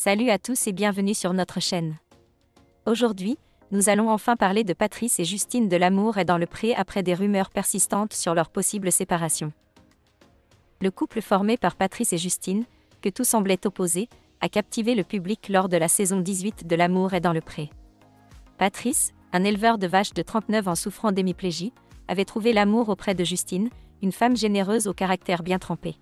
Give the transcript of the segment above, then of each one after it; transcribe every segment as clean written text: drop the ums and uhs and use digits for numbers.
Salut à tous et bienvenue sur notre chaîne. Aujourd'hui, nous allons enfin parler de Patrice et Justine de L'Amour est dans le pré après des rumeurs persistantes sur leur possible séparation. Le couple formé par Patrice et Justine, que tout semblait opposé, a captivé le public lors de la saison 18 de L'Amour est dans le pré. Patrice, un éleveur de vaches de 39 ans souffrant d'hémiplégie, avait trouvé l'amour auprès de Justine, une femme généreuse au caractère bien trempé.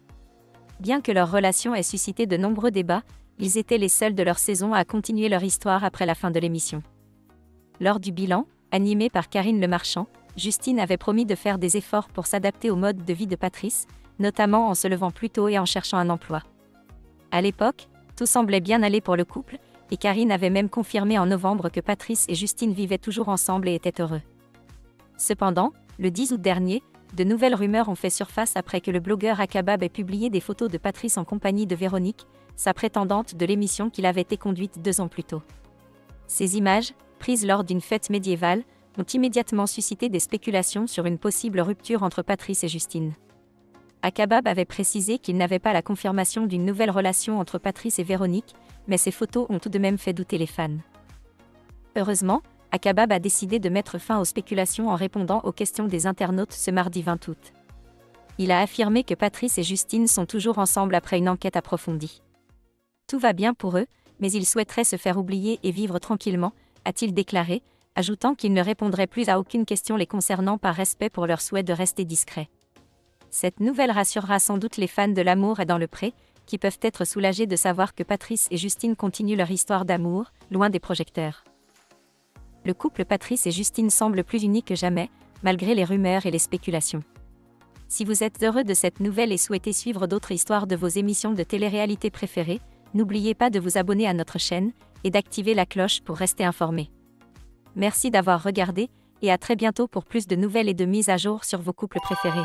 Bien que leur relation ait suscité de nombreux débats, ils étaient les seuls de leur saison à continuer leur histoire après la fin de l'émission. Lors du bilan, animé par Karine Le Marchand, Justine avait promis de faire des efforts pour s'adapter au mode de vie de Patrice, notamment en se levant plus tôt et en cherchant un emploi. À l'époque, tout semblait bien aller pour le couple, et Karine avait même confirmé en novembre que Patrice et Justine vivaient toujours ensemble et étaient heureux. Cependant, le 10 août dernier, de nouvelles rumeurs ont fait surface après que le blogueur Akabab ait publié des photos de Patrice en compagnie de Véronique, sa prétendante de l'émission qu'il avait été conduite 2 ans plus tôt. Ces images, prises lors d'une fête médiévale, ont immédiatement suscité des spéculations sur une possible rupture entre Patrice et Justine. Akabab avait précisé qu'il n'avait pas la confirmation d'une nouvelle relation entre Patrice et Véronique, mais ces photos ont tout de même fait douter les fans. Heureusement, Akabab a décidé de mettre fin aux spéculations en répondant aux questions des internautes ce mardi 20 août. Il a affirmé que Patrice et Justine sont toujours ensemble après une enquête approfondie. Tout va bien pour eux, mais ils souhaiteraient se faire oublier et vivre tranquillement, a-t-il déclaré, ajoutant qu'il ne répondrait plus à aucune question les concernant par respect pour leur souhait de rester discrets. Cette nouvelle rassurera sans doute les fans de L'Amour est dans le pré, qui peuvent être soulagés de savoir que Patrice et Justine continuent leur histoire d'amour, loin des projecteurs. Le couple Patrice et Justine semble plus uni que jamais, malgré les rumeurs et les spéculations. Si vous êtes heureux de cette nouvelle et souhaitez suivre d'autres histoires de vos émissions de télé-réalité préférées, n'oubliez pas de vous abonner à notre chaîne et d'activer la cloche pour rester informé. Merci d'avoir regardé, et à très bientôt pour plus de nouvelles et de mises à jour sur vos couples préférés.